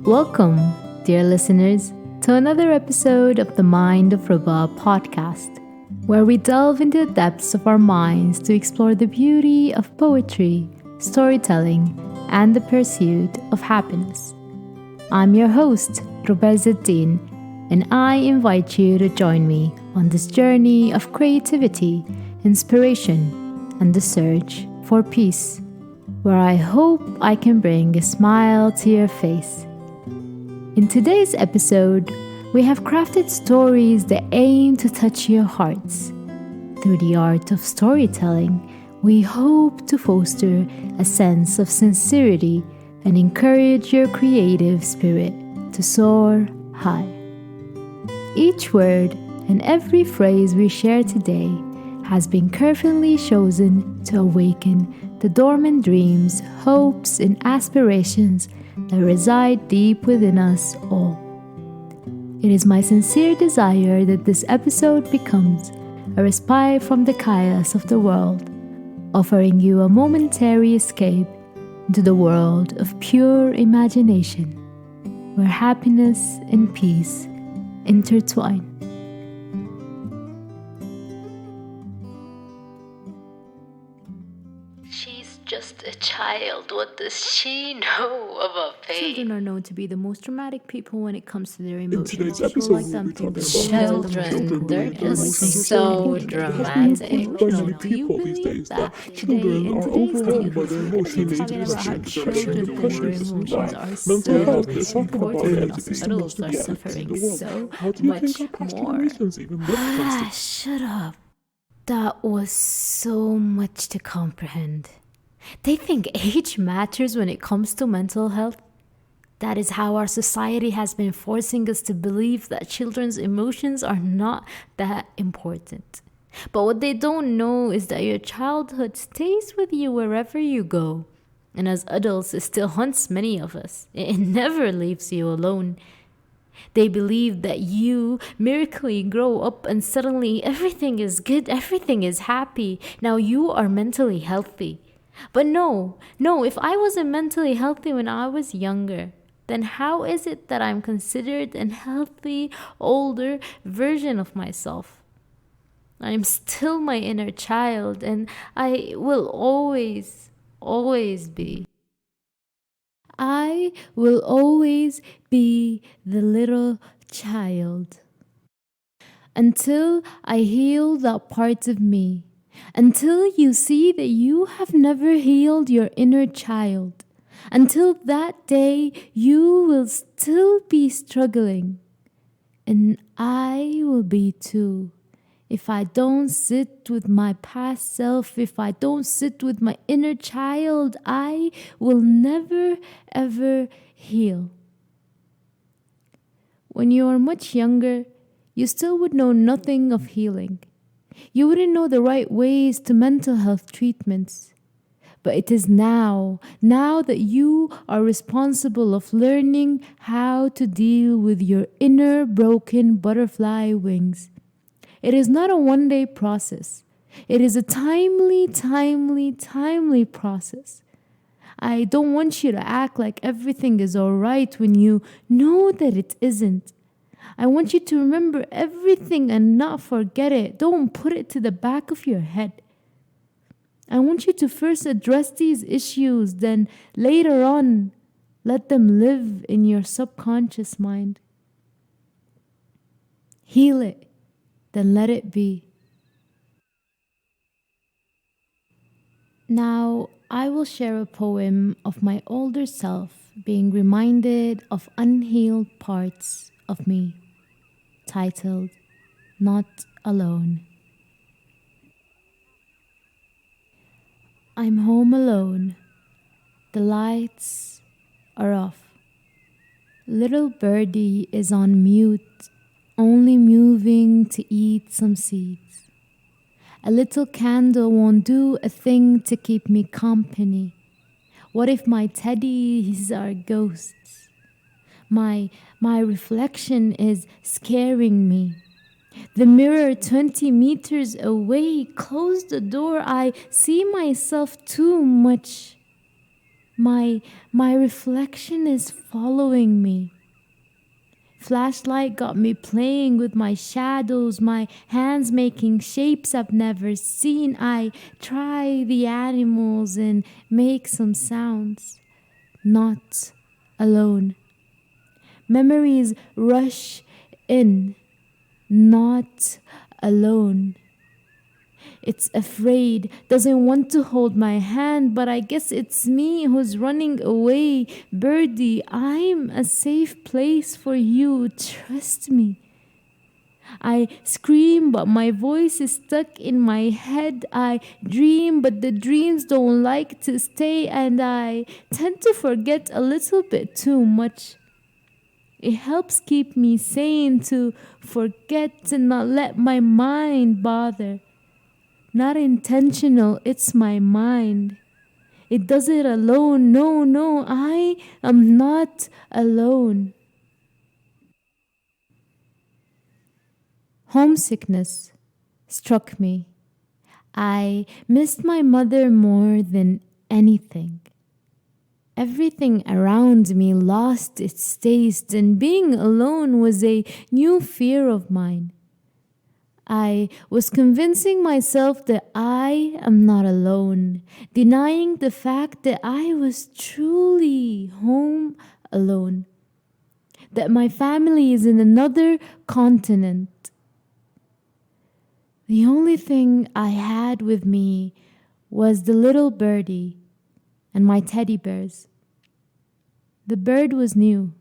Welcome, dear listeners, to another episode of the Mindofruba podcast, where we delve into the depths of our minds to explore the beauty of poetry, storytelling, and the pursuit of happiness. I'm your host, Rubezuddin, and I invite you to join me on this journey of creativity, inspiration, and the search for peace, where I hope I can bring a smile to your face. In today's episode, we have crafted stories that aim to touch your hearts. Through the art of storytelling, we hope to foster a sense of sincerity and encourage your creative spirit to soar high. Each word and every phrase we share today has been carefully chosen to awaken the dormant dreams, hopes, and aspirations that reside deep within us all. It is my sincere desire that this episode becomes a respite from the chaos of the world, offering you a momentary escape into the world of pure imagination, where happiness and peace intertwine. She's just a child. What does she know about pain? Children are known to be the most dramatic people when it comes to their emotions. In today's episode, we'll be talking about Children, they're just so dramatic. Many people these days that children are overwhelmed by their emotions, depression, depression, mental health. Let's talk about it. It's the most important in the world. How do you think our past generations even look? Shut up. That was so much to comprehend. They think age matters when it comes to mental health. That is how our society has been forcing us to believe that children's emotions are not that important. But what they don't know is that your childhood stays with you wherever you go. And as adults, it still haunts many of us. It never leaves you alone. They believe that you miraculously grow up and suddenly everything is good, everything is happy. Now you are mentally healthy. But no, if I wasn't mentally healthy when I was younger, then how is it that I'm considered an healthy, older version of myself? I'm still my inner child, and I will always be. I will always be the little child. Until I heal that part of me. Until you see that you have never healed your inner child. Until that day, you will still be struggling. And I will be too. If I don't sit with my past self, if I don't sit with my inner child, I will never ever heal. When you are much younger, you still would know nothing of healing. You wouldn't know the right ways to mental health treatments. But it is now that you are responsible of learning how to deal with your inner broken butterfly wings. It is not a one-day process. It is a timely process. I don't want you to act like everything is all right when you know that it isn't. I want you to remember everything and not forget it. Don't put it to the back of your head. I want you to first address these issues, then later on, let them live in your subconscious mind. Heal it, then let it be. Now, I will share a poem of my older self being reminded of unhealed parts of me, titled Not Alone. I'm home alone. The lights are off. Little birdie is on mute, only moving to eat some seeds. A little candle won't do a thing to keep me company. What if my teddies are ghosts? My reflection is scaring me. The mirror 20 meters away. Close the door. I see myself too much. My my reflection is following me. Flashlight got me playing with my shadows, my hands making shapes I've never seen. I try the animals and make some sounds. Not alone. Memories rush in, not alone. It's afraid, doesn't want to hold my hand, but I guess it's me who's running away. Birdie, I'm a safe place for you. Trust me. I scream, but my voice is stuck in my head. I dream, but the dreams don't like to stay, and I tend to forget a little bit too much. It helps keep me sane to forget and not let my mind bother. Not intentional, it's my mind. It does it alone. No, no, I am not alone. Homesickness struck me. I missed my mother more than anything. Everything around me lost its taste, and being alone was a new fear of mine. I was convincing myself that I am not alone, denying the fact that I was truly home alone, that my family is in another continent. The only thing I had with me was the little birdie and my teddy bears. The bird was new.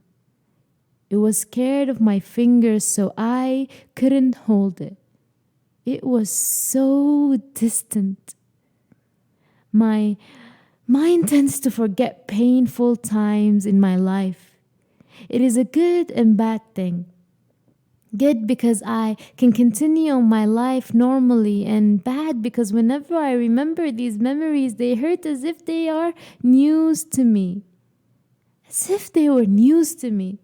It was scared of my fingers, so I couldn't hold it. It was so distant. My mind tends to forget painful times in my life. It is a good and bad thing. Good because I can continue on my life normally, and bad because whenever I remember these memories, they hurt as if they are news to me. As if they were news to me.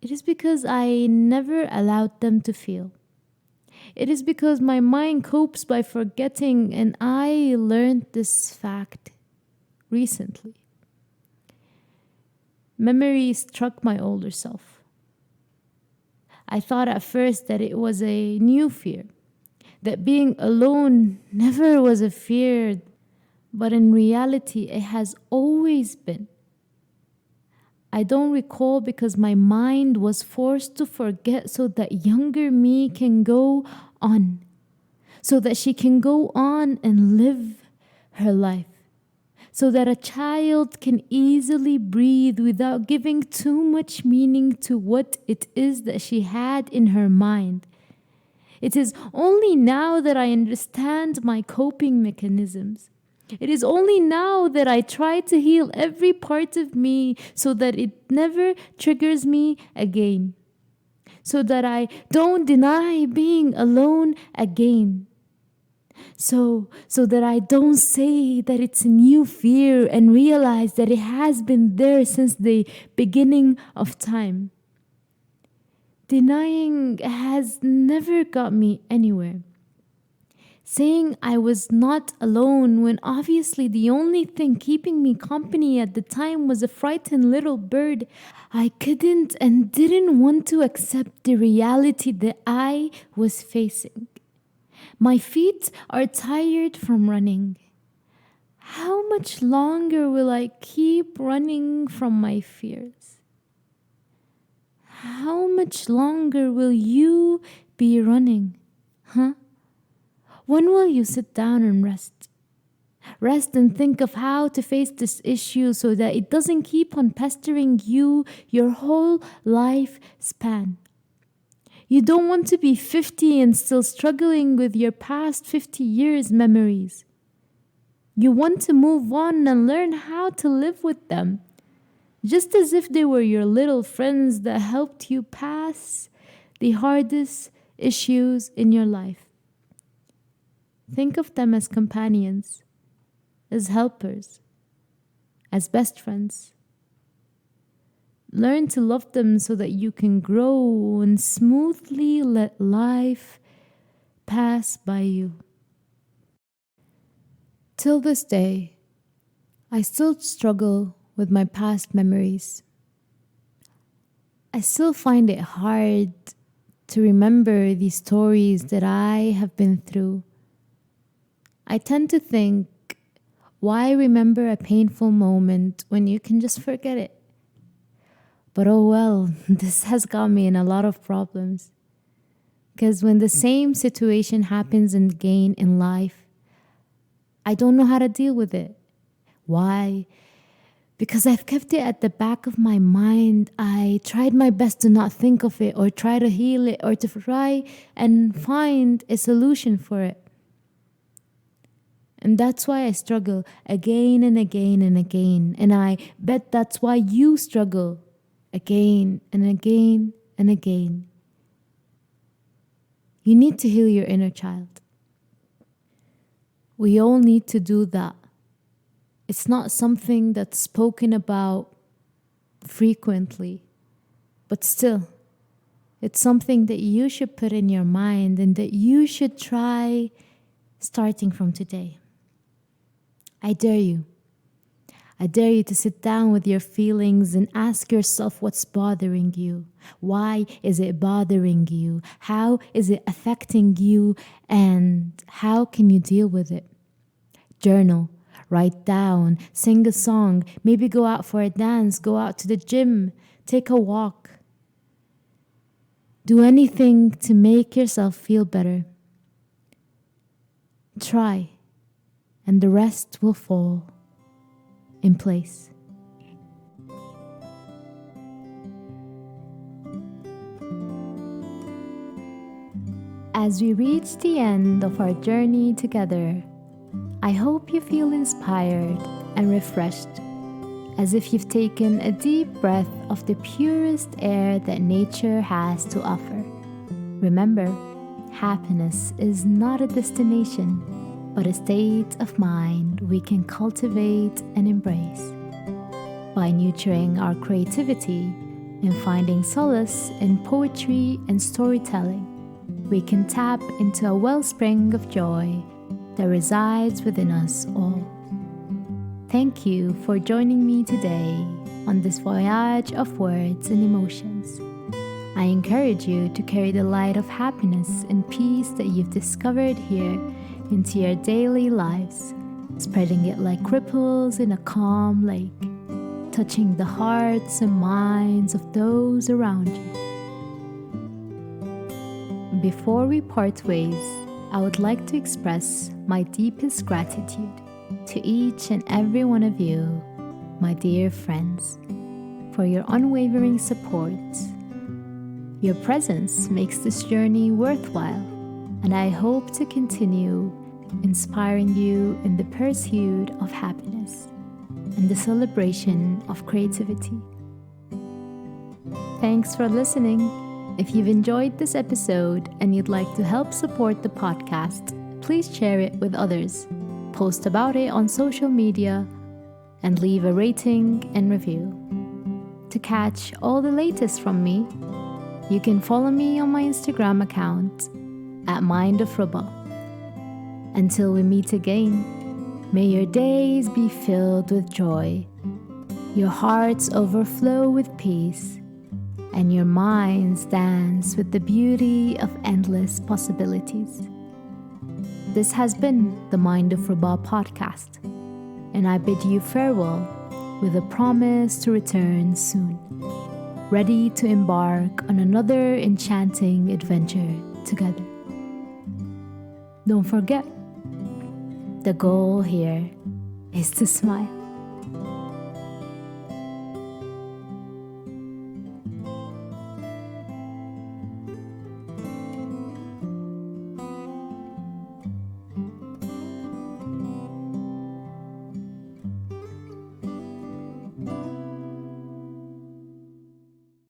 It is because I never allowed them to feel. It is because my mind copes by forgetting, and I learned this fact recently. Memory struck my older self. I thought at first that it was a new fear, that being alone never was a fear, but in reality, it has always been. I don't recall because my mind was forced to forget so that younger me can go on, so that she can go on and live her life, so that a child can easily breathe without giving too much meaning to what it is that she had in her mind. It is only now that I understand my coping mechanisms. It is only now that I try to heal every part of me so that it never triggers me again. So that I don't deny being alone again. So that I don't say that it's a new fear and realize that it has been there since the beginning of time. Denying has never got me anywhere. Saying I was not alone when obviously the only thing keeping me company at the time was a frightened little bird. I couldn't and didn't want to accept the reality that I was facing. My feet are tired from running. How much longer will I keep running from my fears? How much longer will you be running? Huh? When will you sit down and rest? Rest and think of how to face this issue so that it doesn't keep on pestering you your whole life span. You don't want to be 50 and still struggling with your past 50 years' memories. You want to move on and learn how to live with them, just as if they were your little friends that helped you pass the hardest issues in your life. Think of them as companions, as helpers, as best friends. Learn to love them so that you can grow and smoothly let life pass by you. Till this day, I still struggle with my past memories. I still find it hard to remember these stories that I have been through. I tend to think, why remember a painful moment when you can just forget it? But oh well, this has got me in a lot of problems. Because when the same situation happens again in life, I don't know how to deal with it. Why? Because I've kept it at the back of my mind. I tried my best to not think of it or try to heal it or to try and find a solution for it. And that's why I struggle again and again and again. And I bet that's why you struggle again and again and again. You need to heal your inner child. We all need to do that. It's not something that's spoken about frequently, but still, it's something that you should put in your mind and that you should try starting from today. I dare you. I dare you to sit down with your feelings and ask yourself what's bothering you. Why is it bothering you? How is it affecting you? And how can you deal with it? Journal. Write down, sing a song, maybe go out for a dance, go out to the gym, take a walk. Do anything to make yourself feel better. Try, and the rest will fall in place. As we reach the end of our journey together, I hope you feel inspired and refreshed, as if you've taken a deep breath of the purest air that nature has to offer. Remember, happiness is not a destination, but a state of mind we can cultivate and embrace. By nurturing our creativity and finding solace in poetry and storytelling, we can tap into a wellspring of joy that resides within us all. Thank you for joining me today on this voyage of words and emotions. I encourage you to carry the light of happiness and peace that you've discovered here into your daily lives, spreading it like ripples in a calm lake, touching the hearts and minds of those around you. Before we part ways, I would like to express my deepest gratitude to each and every one of you, my dear friends, for your unwavering support. Your presence makes this journey worthwhile, and I hope to continue inspiring you in the pursuit of happiness and the celebration of creativity. Thanks for listening. If you've enjoyed this episode and you'd like to help support the podcast, please share it with others, post about it on social media, and leave a rating and review. To catch all the latest from me, you can follow me on my Instagram account at Mindofruba. Until we meet again, may your days be filled with joy, your hearts overflow with peace, and your minds dance with the beauty of endless possibilities. This has been the Mindofruba podcast, and I bid you farewell with a promise to return soon, ready to embark on another enchanting adventure together. Don't forget, the goal here is to smile.